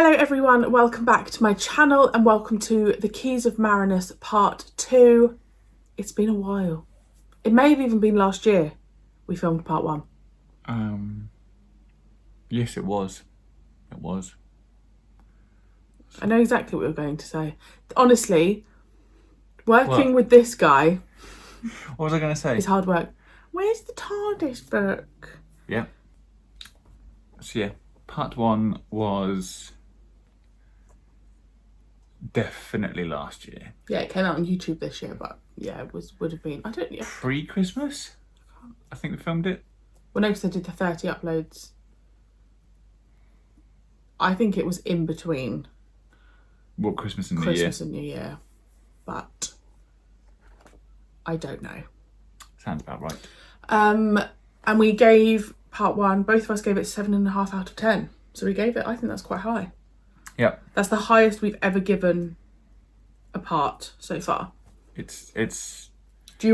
Hello everyone, welcome back to my channel and welcome to The Keys of Marinus Part 2. It's been a while. It may have even been last year we filmed Part 1. Yes, it was. It was. I know exactly what you're going to say. Honestly, working with this guy... What was I going to say? It's hard work. Where's the TARDIS book? Yeah. So yeah, Part 1 was definitely last year. Yeah, it came out on YouTube this year, but yeah, it would have been, Pre-Christmas? I think we filmed it. Well, no, because I did the 30 uploads. I think it was in between Christmas and New Year. Christmas and New Year, but I don't know. Sounds about right. And we gave Part 1, both of us gave it 7.5 out of 10. So we gave it, I think that's quite high. Yeah. That's the highest we've ever given a part so far. It's. Do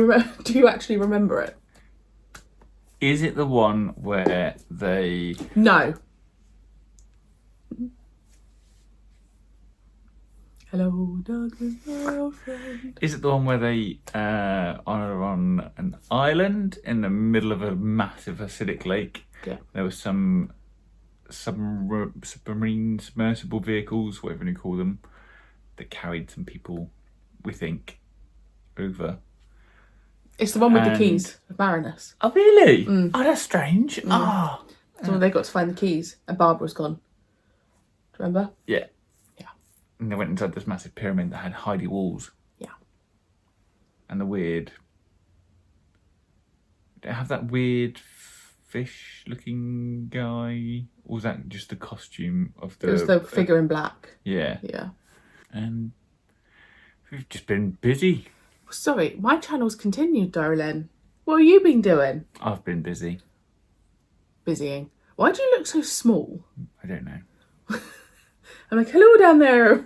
you actually remember it? Is it the one where they? No. Hello, darkness, my old friend. Is it the one where they are on an island in the middle of a massive acidic lake? Yeah. There was some submarine submersible vehicles, whatever you call them, that carried some people, we think, over. It's the one with the keys of Marinus. Oh, really? Oh, that's strange. Oh. That's when they got to find the keys and Barbara's gone. Do you remember? Yeah. Yeah. And they went inside this massive pyramid that had hidey walls. Yeah. And the weird... Did it have that weird fish-looking guy? Or was that just the costume of the... It was the figure in black. Yeah. Yeah. And we've just been busy. Sorry, my channel's continued, darling. What have you been doing? I've been busy. Busying. Why do you look so small? I don't know. I'm like, hello down there.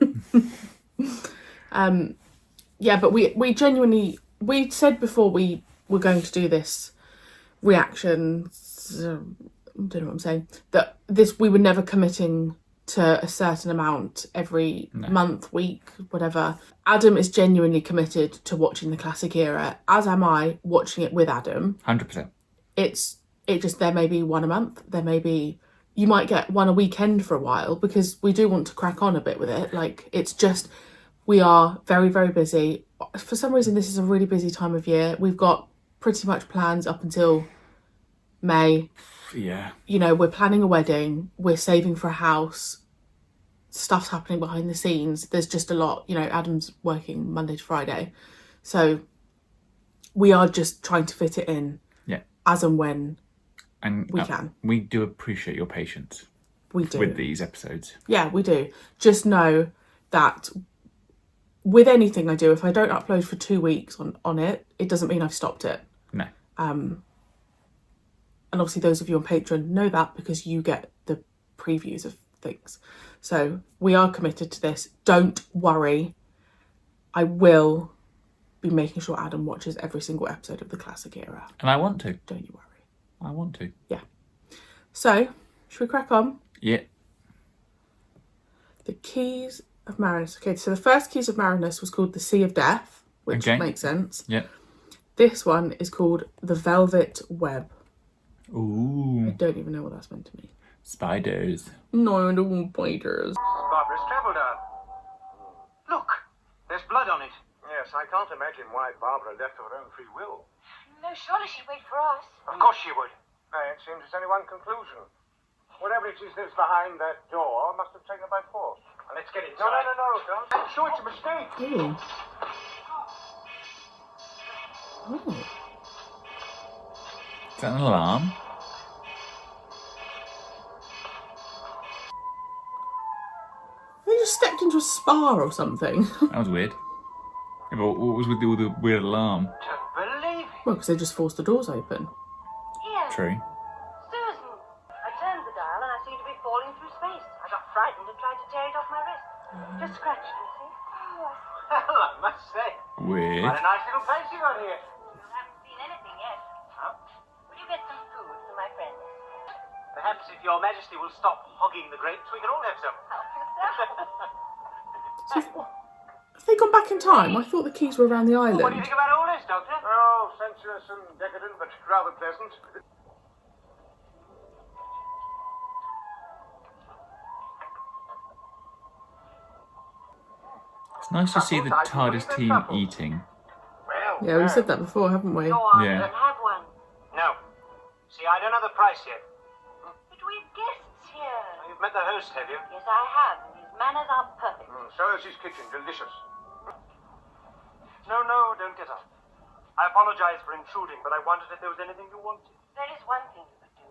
Yeah, but we genuinely, we said before we were going to do this reactions, I don't know what I'm saying, that we were never committing to a certain amount every month, week, whatever. Adam is genuinely committed to watching the classic era, as am I, watching it with Adam. 100%. There may be one a month, there may be, you might get one a weekend for a while, because we do want to crack on a bit with it. Like, it's just, we are very, very busy. For some reason, this is a really busy time of year. We've got pretty much plans up until May. Yeah. You know, we're planning a wedding, we're saving for a house, stuff's happening behind the scenes. There's just a lot, you know, Adam's working Monday to Friday. So we are just trying to fit it in as and when we can. We do appreciate your patience. We do. With these episodes. Yeah, we do. Just know that with anything I do, if I don't upload for 2 weeks on it, it doesn't mean I've stopped it. No. And obviously those of you on Patreon know that because you get the previews of things. So we are committed to this. Don't worry. I will be making sure Adam watches every single episode of the classic era. And I want to. Don't you worry. I want to. Yeah. So, should we crack on? Yeah. The Keys of Marinus. Okay, so the first Keys of Marinus was called the Sea of Death, which makes sense. Yeah. This one is called the Velvet Web. Ooh. I don't even know what that's meant to mean. Spiders. No, I don't want spiders. Barbara's travel dog. Look, there's blood on it. Yes, I can't imagine why Barbara left of her own free will. No, surely she'd wait for us. Of course she would. It seems there's only one conclusion. Whatever it is that's behind that door must have taken her by force. Let's get inside. No, don't. I'm sure it's a mistake. Ooh. Oh. Is that an alarm? They just stepped into a spa or something. That was weird. Yeah, but what was with all the weird alarm? To believe it. Well, because they just forced the doors open. Here. True. Susan. I turned the dial and I seemed to be falling through space. I got frightened and tried to tear it off my wrist. Just scratched it, you see? Oh. Well, I must say. Weird. What a nice little place you got here. I haven't seen anything yet. Huh? Will you get some food for my friends? Perhaps if your majesty will stop hogging the grapes, we can all have some. Oh. So have they gone back in time? I thought the keys were around the What do you island. think about all this, Doctor? Oh, sensuous and decadent, but rather pleasant. It's nice to see the TARDIS team eating. Well, Yeah, we said that before, haven't we? Go on Yeah. and have one. No. See, I don't know the price yet. But we've guests here. You've met the host, have you? Yes, I have, and his manners are perfect. So is his kitchen. Delicious. No, don't get up. I apologize for intruding, but I wondered if there was anything you wanted. There is one thing you could do.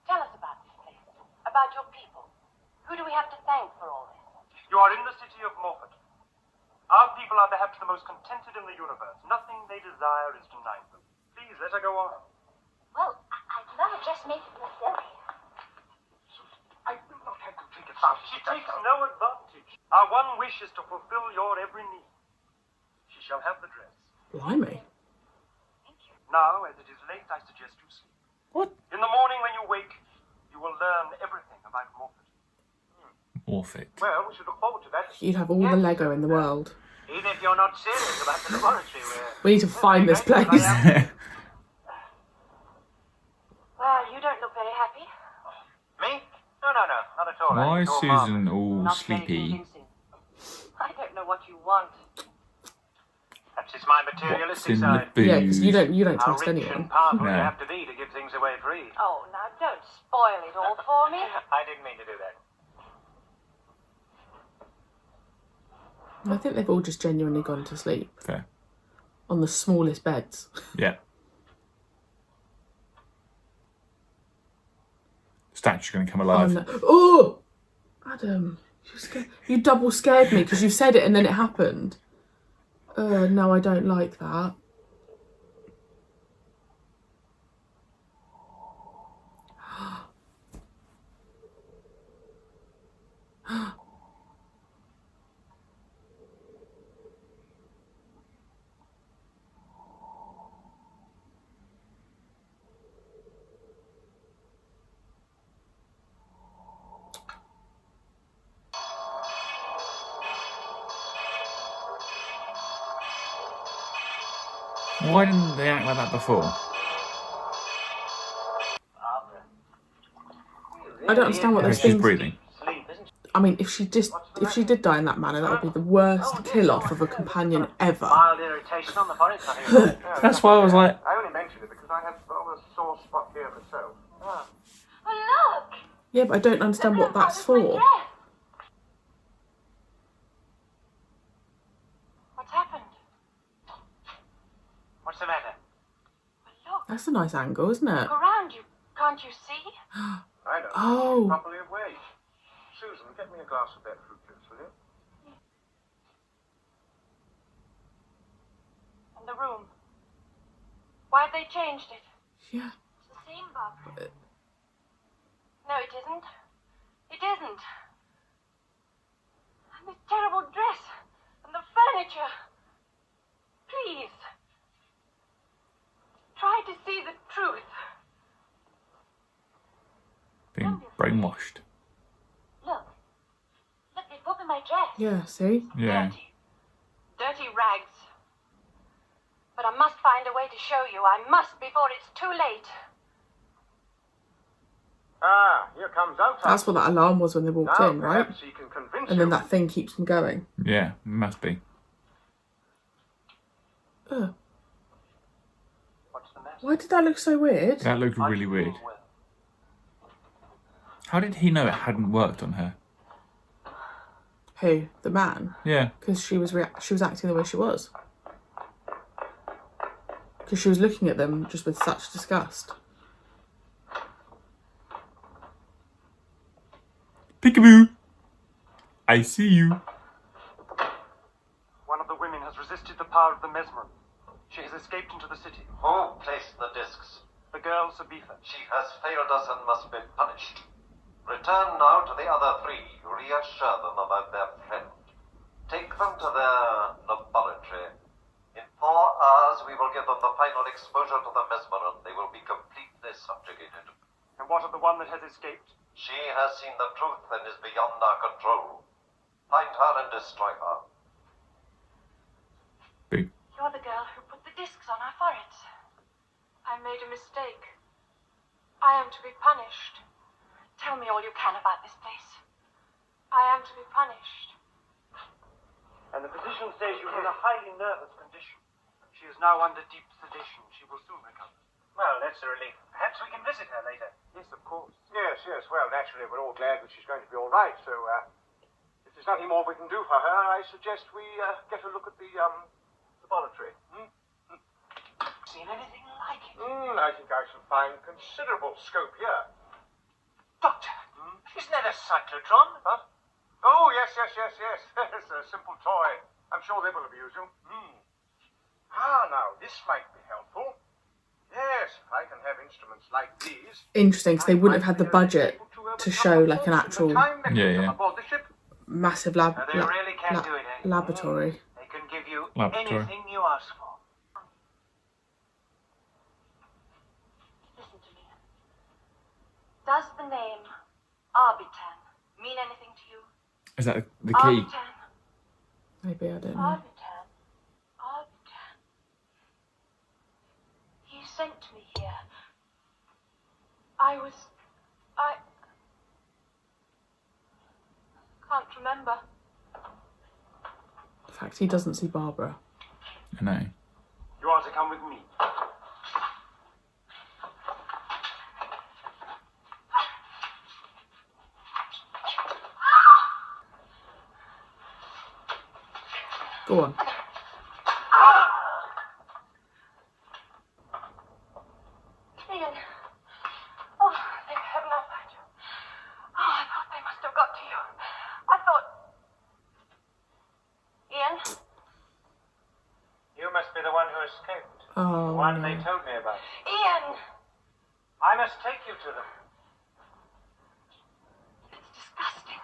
Tell us about this place, about your people. Who do we have to thank for all this? You are in the city of Morford. Our people are perhaps the most contented in the universe. Nothing they desire is denied them. Please, let her go on. Well, I'd love a dressmaker for myself. I will not have to take advantage. She takes no advantage. Our one wish is to fulfill your every need. She shall have the dress. Blimey. Now, as it is late, I suggest you sleep. What? In the morning when you wake, you will learn everything about Morford. Morph it. Well, we should look forward to that. You'd have all the Lego in the world. Even if you're not serious about the laboratory, We need to find this place. Well, you don't look very happy. Me? No, not at all. Why is It's all Susan marvellous. all Not very sleepy? convincing. I don't know what you want. Perhaps it's my What's materialistic in the side. booze? Yeah, because you don't How trust rich anyone. and powerful No. you have to be to give things away free. Oh, now don't spoil it all for me. I didn't mean to do that. I think they've all just genuinely gone to sleep Fair. on the smallest beds. Yeah. Statue's going to come Oh, alive. no. Oh! Adam, you double scared me because you said it and then it happened. No, I don't like that. Why didn't they act like that before? I don't understand what Oh, those she's things. breathing. I mean, if she did die in that manner, that would be the worst kill off of a companion ever. Mild irritation on the forehead. Nothing. That's why I was like, I only mentioned it because I have a sore spot here myself. Oh, look! Yeah, but I don't understand what that's my for. dress. What's happened? What's the matter? Well, look. That's a nice angle, isn't it? Look around you. Can't you see? I don't Oh. see properly away. Susan, get me a glass of that fruit juice, will you? And the room. Why have they changed it? Yeah. It's the same bathroom. No, it isn't. It isn't. And this terrible dress. And the furniture. Please. Try to see the truth. being brainwashed. Look. Look, they've opened my dress. Yeah, see? Yeah. Dirty rags. But I must find a way to show you. I must before it's too late. Ah, here comes Alta. That's what that alarm was when they walked Now, in, right? perhaps he can convince And then you. that thing keeps them going. Yeah, must be. Ugh. What's the matter? Why did that look so weird? That looked really weird. Well, How did he know it hadn't worked on her? Who? The man? Yeah. Because she was acting the way she was. Because she was looking at them just with such disgust. Peekaboo! I see you. one of the women has resisted the power of the mesmer. She has escaped into the city. Who placed the discs? The girl, Sabitha. She has failed us and must be punished. Return now to the other three. Reassure them about their friend. Take them to their laboratory. In 4 hours, we will give them the final exposure to the mesmer, and they will be completely subjugated. And what of the one that has escaped? She has seen the truth and is beyond our control. Find her and destroy her. Boo. You're the girl who put the discs on our foreheads. I made a mistake. I am to be punished. Tell me all you can about this place. I am to be punished. And the physician says you're in a highly nervous condition. She is now under deep sedation. She will soon recover. Well, that's a relief. Perhaps we can visit her later. Yes, of course. Yes, yes. Well, naturally, we're all glad that she's going to be all right. So, if there's nothing more we can do for her, I suggest we get a look at the laboratory. Seen anything like it? I think I shall find considerable scope here. Doctor, isn't that a cyclotron? Huh? Oh, yes, yes, yes, yes. It's a simple toy. I'm sure they will abuse you. Now, this might be helpful. Yes, if I can have instruments like these. Interesting, because they wouldn't have had the budget to show like an actual Yeah. Aboard the ship. massive They really can do it, eh? laboratory. They can give you Laboratory. anything you ask for. Listen to me. Does the name Arbitan mean anything to you? Is that the key? Arbitan. Maybe, I don't know. Arbitan. He sent me here. I can't remember. The fact he doesn't see Barbara. I know. You are to come with me. Go on. Ian. Oh, thank heaven I found you. Oh, I thought they must have got to you. I thought... Ian? You must be the one who escaped. Oh, The one no. they told me about. Ian! I must take you to them. It's disgusting.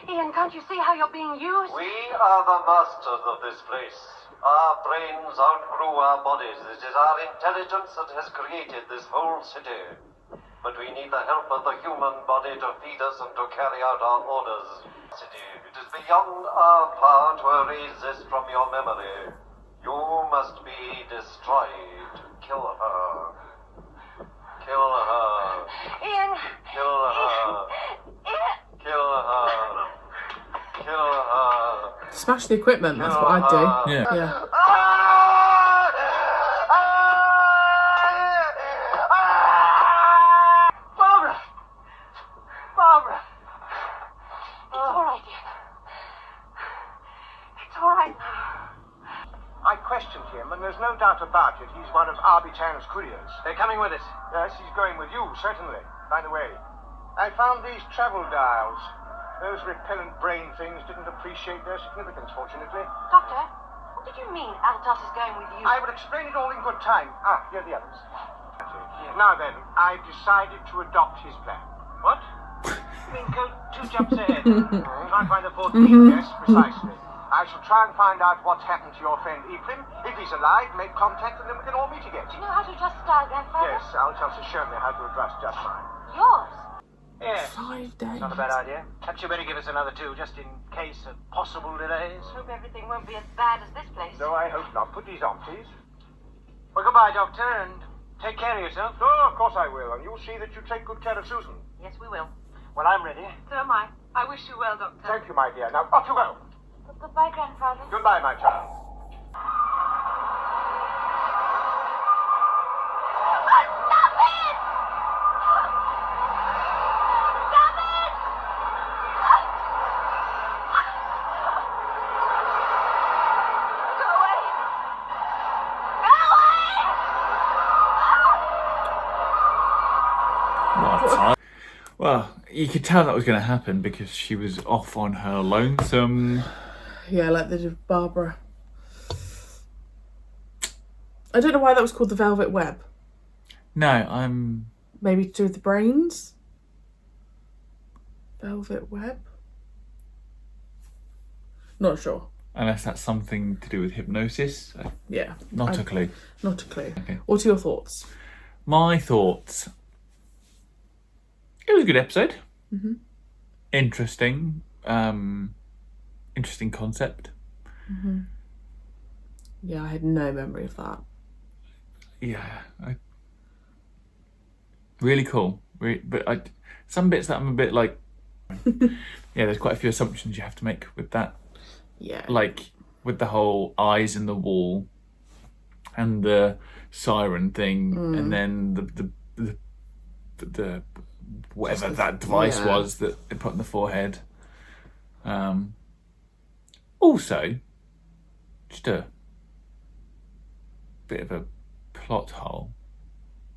Ian, can't you see how you're being used? We are the masters of this place. Our brains outgrew our bodies. It is our intelligence that has created this whole city. But we need the help of the human body to feed us and to carry out our orders. It is beyond our power to erase this from your memory. You must be destroyed. Kill her. Kill her. Ian! Kill her. Ian! Kill her. Kill her. Smash the equipment, that's what I'd do. Yeah. Yeah. Barbara! Barbara! It's all right, Ian. It's all right now. I questioned him, and there's no doubt about it. He's one of Arbitan's couriers. They're coming with us. Yes, he's going with you, certainly. By the way, I found these travel dials. Those repellent brain things didn't appreciate their significance, fortunately. Doctor, what did you mean Altos is going with you? I will explain it all in good time. Here are the others. Now then, I've decided to adopt his plan. What? You mean go 2 jumps ahead? Try and find the fourth beam, yes, precisely. I shall try and find out what's happened to your friend Ephraim. If he's alive, make contact and then we can all meet again. Do you know how to adjust the dial, Grandfather? Yes, Altos has shown me how to adjust just fine. Yours? Yes. 5 days. Not a bad idea. Perhaps you better give us another 2, just in case of possible delays. Hope everything won't be as bad as this place. No, I hope not. Put these on, please. Well, goodbye, Doctor, and take care of yourself. Oh, of course I will. And you'll see that you take good care of Susan. Yes, we will. Well, I'm ready. So am I. I wish you well, Doctor. Thank you, my dear. Now, off you go. Goodbye, Grandfather. Goodbye, my child. Stop it! Stop it! Go away! Go away! What? Well, you could tell that was going to happen because she was off on her lonesome. Yeah, like they did with Barbara. I don't know why that was called the Velvet Web. No, I'm... Maybe to do with the brains? Velvet Web? Not sure. Unless that's something to do with hypnosis. Yeah. Not a clue. Not a clue. Okay. What are your thoughts? My thoughts. It was a good episode. Interesting. interesting concept. Yeah, I had no memory of that. Yeah, really cool. But some bits that I'm a bit like, yeah, there's quite a few assumptions you have to make with that. Yeah. Like with the whole eyes in the wall and the siren thing, and then the whatever that device was that they put in the forehead. Also, just a bit of a plot hole.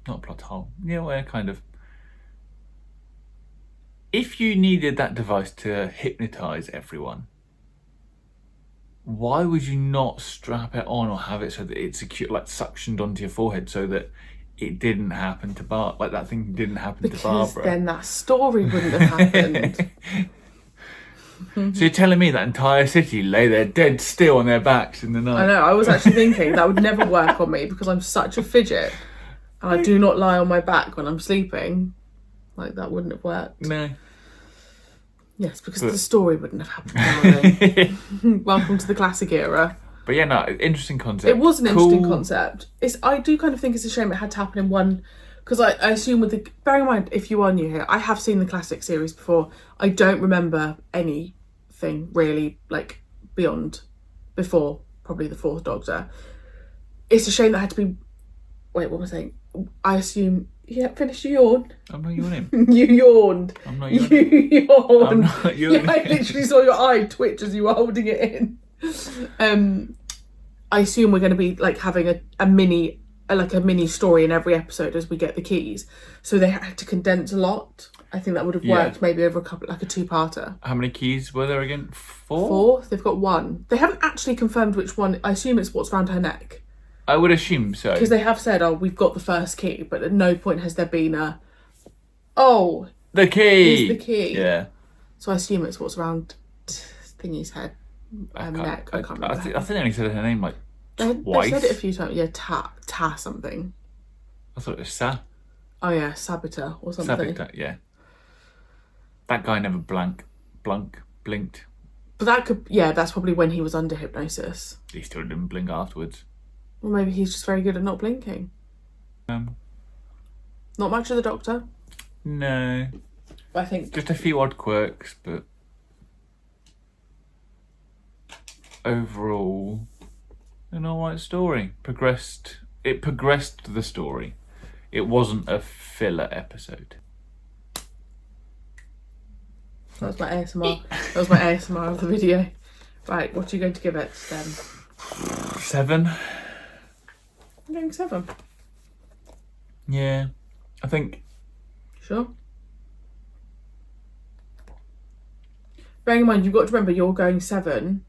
Not plot hole. You know, where kind of, if you needed that device to hypnotise everyone, why would you not strap it on or have it so that it's secure, like suctioned onto your forehead, so that it didn't happen to like that thing didn't happen to Because Barbara? then that story wouldn't have happened. So you're telling me that entire city lay there dead still on their backs in the night? I know, I was actually thinking that would never work on me because I'm such a fidget. And I do not lie on my back when I'm sleeping. Like, that wouldn't have worked. No. Yes, because the story wouldn't have happened. Welcome to the classic era. But yeah, no, interesting concept. It was an interesting concept. I do kind of think it's a shame it had to happen in one, because I assume with the, bearing in mind, if you are new here, I have seen the classic series before. I don't remember anything really, like, before probably the fourth Doctor. It's a shame that had to be, wait, what was I saying? I assume, yeah, finish your yawn. I'm not yawning. You yawned. I'm not yawning. You yawned. I'm not yawning. Yeah, I literally saw your eye twitch as you were holding it in. I assume we're going to be like having a mini story in every episode as we get the keys. So they had to condense a lot. I think that would have worked maybe over a couple, like a two-parter. How many keys were there again? Four? They've got one. They haven't actually confirmed which one. I assume it's what's around her neck. I would assume so. Because they have said, oh, we've got the first key, but at no point has there been the key! Here's the key. Yeah. So I assume it's what's around Thingy's head. Neck. I can't remember. I think they only said her name like They twice. said it a few times. Yeah, Ta something. I thought it was Sa. Oh yeah, Saboteur or something. Saboteur, yeah. That guy never blinked. But that could, that's probably when he was under hypnosis. He still didn't blink afterwards. Or maybe he's just very good at not blinking. Not much of the Doctor. No. I think Just a few odd quirks, but overall, an alright story. It progressed the story. It wasn't a filler episode. that was my ASMR. That was my ASMR of the video. Right, what are you going to give it then? 7. I'm going 7. Yeah. I think Sure. Bearing in mind, you've got to remember you're going 7.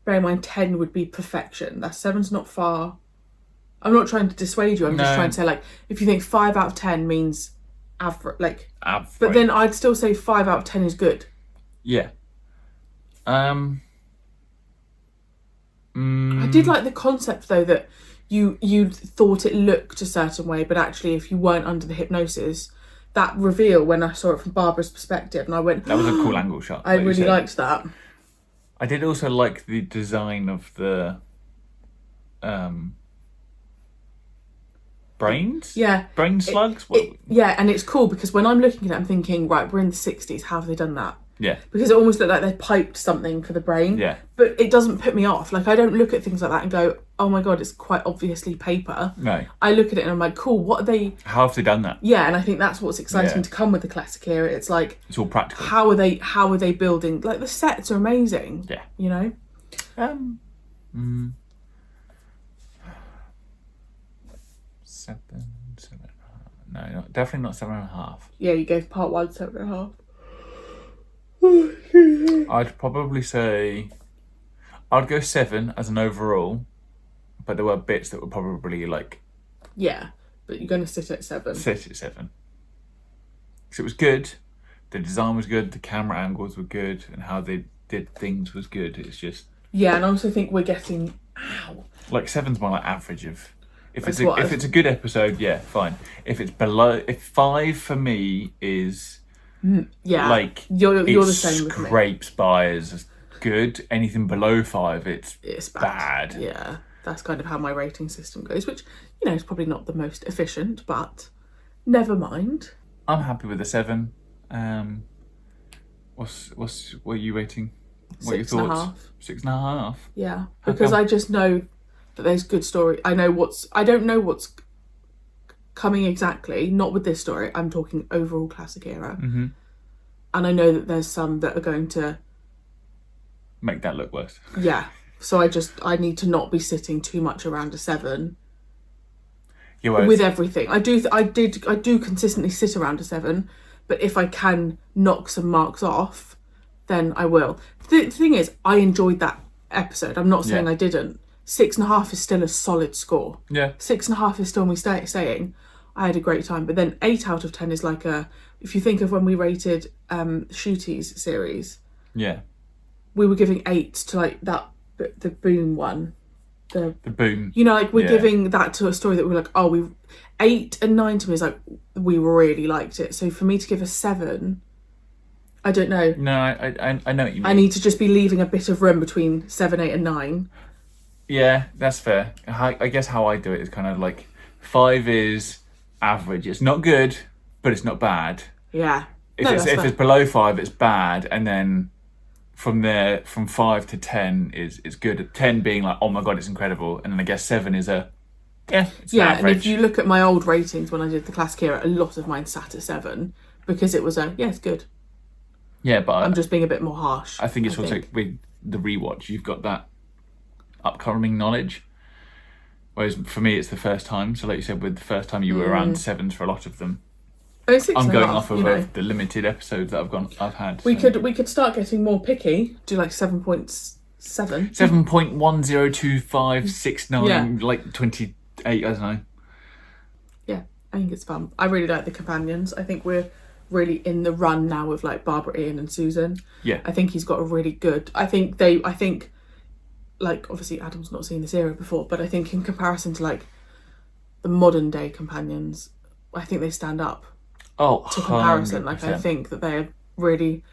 Bearing in mind 10 would be perfection. That 7's not far. I'm not trying to dissuade you. I'm just trying to say, like, if you think 5 out of 10 means average, like, but then I'd still say 5 out of 10 is good. Yeah. I did like the concept though that you thought it looked a certain way, but actually if you weren't under the hypnosis, that reveal when I saw it from Barbara's perspective, and I went, that was a cool angle shot. I really liked that. I did also like the design of the brains? Yeah. Brain slugs? And it's cool because when I'm looking at it, I'm thinking, right, we're in the 60s, how have they done that? Yeah. Because it almost looked like they piped something for the brain. Yeah. But it doesn't put me off. Like, I don't look at things like that and go, oh my God, it's quite obviously paper. No. I look at it and I'm like, cool, what are they... How have they done that? Yeah, and I think that's what's exciting to come with the classic era. It's like... It's all practical. How are they building... Like, the sets are amazing. Yeah. You know? 7. No, definitely not 7.5. Yeah, you gave part 1 7.5. I'd probably say I'd go 7 as an overall, but there were bits that were probably like Yeah, but you're going to sit at 7. Sit at 7. So it was good. The design was good. The camera angles were good, and how they did things was good. It's just and I also think we're getting like 7's my like average of. If it's a good episode, yeah, fine. If it's below, if 5 for me is Yeah, Like, you're it the same with me. scrapes by as good. Anything below 5, it's Bad. bad. Yeah, that's kind of how my rating system goes, which, is probably not the most efficient, but never mind. I'm happy with a 7. What are you rating? What are your 6.5. thoughts? 6.5. Yeah, How because come? I just know that there's good story. I don't know what's coming exactly, not with this story. I'm talking overall classic era. Mm-hmm. And I know that there's some that are going to, Make that look worse. yeah. So I need to not be sitting too much around a 7 Yeah, well, with everything. I do consistently sit around a 7, but if I can knock some marks off, then I will. The thing is, I enjoyed that episode. I'm not saying Yeah. I didn't. 6.5 is still a solid score. yeah. 6.5 is still me saying I had a great time. But then 8 out of 10 is like if you think of when we rated Shooties series, Yeah. we were giving 8 to like that, the Boom one. The boom. Like we're Yeah. giving that to a story that we're like, 8 and 9 to me is like, we really liked it. So for me to give a 7, I don't know. No, I know what you mean. I need to just be leaving a bit of room between 7, 8 and 9. Yeah, that's fair. I guess how I do it is kind of like 5 is average. It's not good, but it's not bad. Yeah. If it's below 5, it's bad, and then from there, from 5 to 10 is good. 10 being like, oh my god, it's incredible, and then I guess 7 is it's Yeah, average. and if you look at my old ratings when I did the classic era, a lot of mine sat at 7 because it was it's good. Yeah, but I'm just being a bit more harsh. I think it's also with the rewatch, you've got that upcoming knowledge. Whereas for me, it's the first time. So, like you said, with the first time, you were around 7s for a lot of them. Oh, 6 I'm and a going half, off of the limited episodes that I've had. We could start getting more picky. Do like 7.7. 7.102569, Yeah. like 28. I don't know. Yeah, I think it's fun. I really like the companions. I think we're really in the run now with like Barbara, Ian, and Susan. Yeah. I think he's got a really good. I think like obviously Adam's not seen this era before, but I think in comparison to like the modern day companions, I think they stand up to comparison. 100%. Like I think that they're really,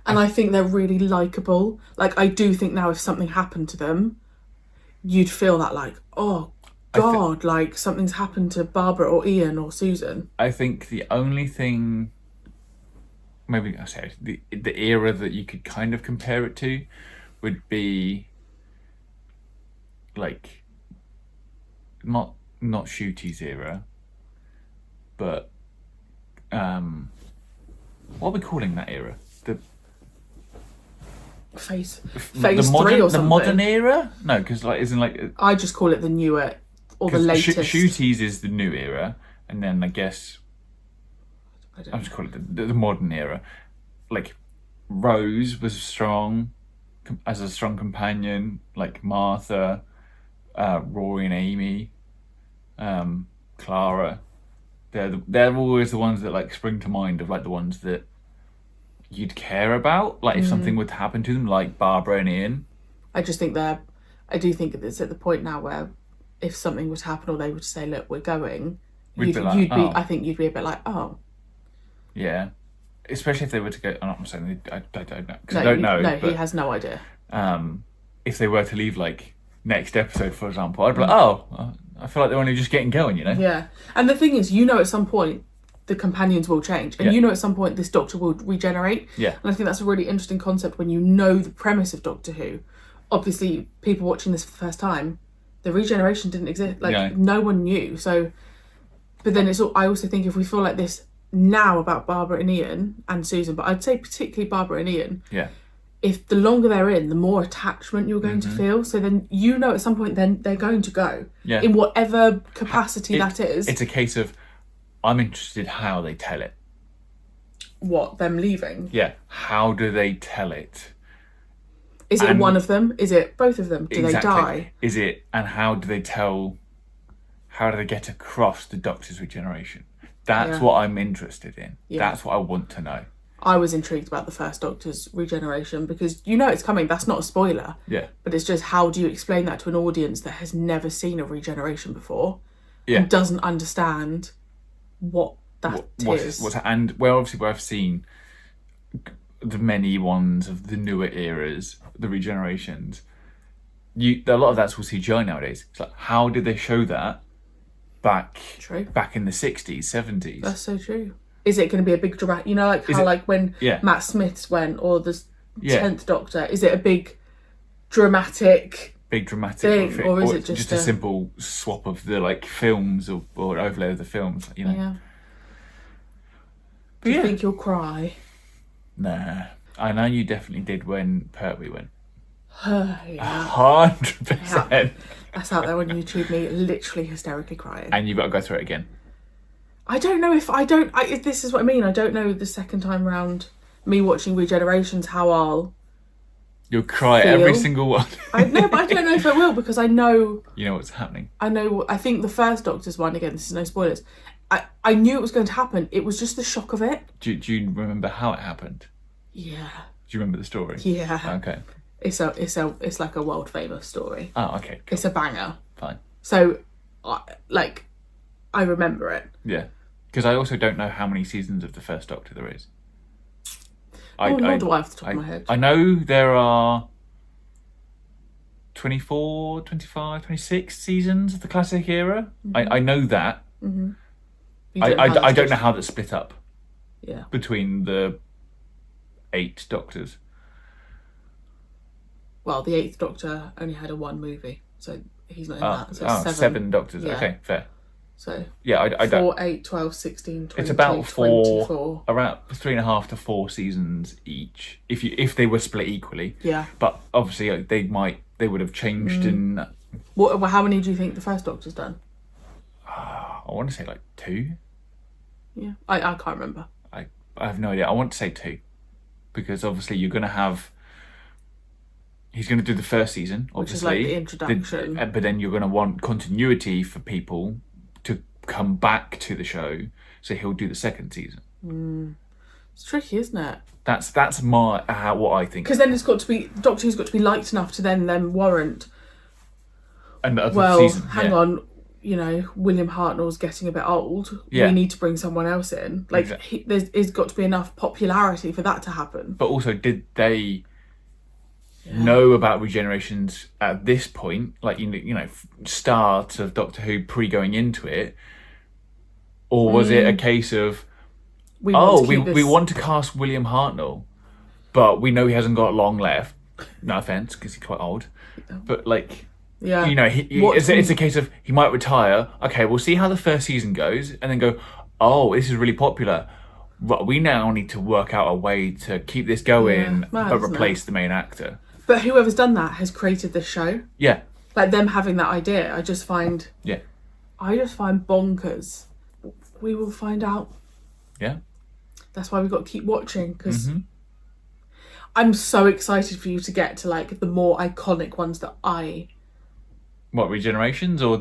and I think they're really likable. Like I do think now if something happened to them, you'd feel that like, oh God, like something's happened to Barbara or Ian or Susan. I think the only thing, maybe I say the era that you could kind of compare it to, would be like not Shooties era, but what are we calling that era? Phase The 3 modern, or something. the modern era? No, because like isn't like I just call it the newer or the 'cause latest. Shooties is the new era, and then I guess I don't I'm just calling it the modern era. Like Rose was strong as a strong companion, like Martha, Rory and Amy, Clara. They're always the ones that like spring to mind of like the ones that you'd care about, like if something would happen to them, like Barbara and Ian. I just think I do think it's at the point now where if something would happen or they would say, look, we're going, We'd be like, oh. I think you'd be a bit like, oh. Yeah, especially if they were to go. I'm not saying I don't know because No, I don't know. No, but, he has no idea. if they were to leave like next episode, for example, I'd be like, oh, I feel like they're only just getting going, you know? Yeah. And the thing is, at some point the companions will change. And Yeah. at some point this Doctor will regenerate. Yeah. And I think that's a really interesting concept when you know the premise of Doctor Who. Obviously, people watching this for the first time, the regeneration didn't exist. Like, no one knew. So, but then I also think if we feel like this now about Barbara and Ian and Susan, but I'd say particularly Barbara and Ian, Yeah. if the longer they're in, the more attachment you're going to feel. So then at some point then they're going to go. Yeah. In whatever capacity that is. It's a case of I'm interested how they tell it. What, them leaving? Yeah. How do they tell it? Is it And- one of them? Is it both of them? Do Exactly. they die? Is it, and how do they get across the Doctor's regeneration? That's Yeah. what I'm interested in. Yeah. That's what I want to know. I was intrigued about the first Doctor's regeneration because it's coming. That's not a spoiler. Yeah. But it's just how do you explain that to an audience that has never seen a regeneration before Yeah. and doesn't understand what that is? And well, obviously, where I've seen the many ones of the newer eras, the regenerations, a lot of that's all CGI nowadays. It's like, how did they show that back in the 60s, 70s? That's so true. Is it going to be a big dramatic, you know, like how like when Matt Smith's went, or the 10th Doctor, is it a big dramatic thing, or is it just a simple swap of the like films or overlay of the films, you know? Yeah. Do you think you'll cry? Nah. I know you definitely did when Pertwee went. Yeah. 100%. That's out there on YouTube, me literally hysterically crying. And you've got to go through it again. I don't know if this is what I mean. I don't know the second time round, me watching Regenerations, how you'll cry feel. Every single one. I know, but I don't know if it will, because I know... You know what's happening. I think the first Doctor's one, again, this is no spoilers, I knew it was going to happen. It was just the shock of it. Do you remember how it happened? Yeah. Do you remember the story? Yeah. Okay. It's like a world famous story. Oh, okay. Cool. It's a banger. Fine. So, I remember it. Yeah. Because I also don't know how many seasons of the first Doctor there is. Nor do I off the top of my head. I know there are 24, 25, 26 seasons of the classic era. Mm-hmm. I know that. Mm-hmm. I don't know how that's split up. Yeah. Between the 8 Doctors. Well, the 8th Doctor only had a 1 movie, so he's not in that. So 7 Doctors. Yeah. Okay, fair. So yeah, I 4, don't. 8, 12, 16, 20, it's about 24. Around 3.5 to 4 seasons each. If they were split equally. Yeah. But obviously they would have changed in. How many do you think the first Doctor's done? I want to say like 2. Yeah, I can't remember. I have no idea. I want to say 2, because obviously you're going to have. He's going to do the first season, obviously. Which is like the introduction. But then you're going to want continuity for people to come back to the show, so he'll do the second season. It's tricky, isn't it? That's what I think. Because then Doctor Who's got to be liked enough to then warrant. Another season. Hang on, you know, William Hartnell's getting a bit old. Yeah. We need to bring someone else in. Like exactly. There's got to be enough popularity for that to happen. But also, did they know about regenerations at this point, like you know, start of Doctor Who pre-going into it, or was it a case of we want to cast William Hartnell, but we know he hasn't got long left. No offense, because he's quite old, but like you know, it's a case of he might retire. Okay, we'll see how the first season goes, and then go, oh, this is really popular. But we now need to work out a way to keep this going, but replace the main actor. But whoever's done that has created this show. Yeah. Like them having that idea, I just find bonkers. We will find out. Yeah. That's why we've got to keep watching, because I'm so excited for you to get to like the more iconic ones that What, regenerations or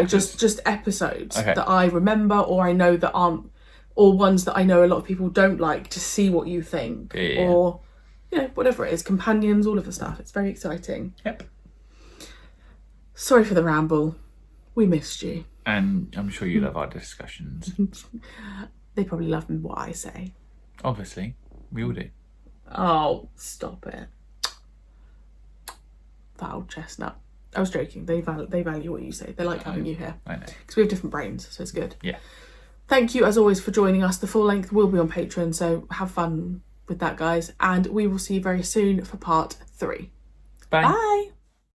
just episodes that I remember, or I know that aren't, or ones that I know a lot of people don't like, to see what you think, or you know, whatever it is, companions, all of the stuff. It's very exciting. Yep. Sorry for the ramble. We missed you. And I'm sure you love our discussions. They probably love what I say. Obviously. We all do. Oh, stop it. That old chestnut. I was joking. They value what you say. They like having you here. I know. Because we have different brains, so it's good. Yeah. Thank you, as always, for joining us. The full length will be on Patreon, so have fun with that, guys. And we will see you very soon for part 3. Bye. Bye.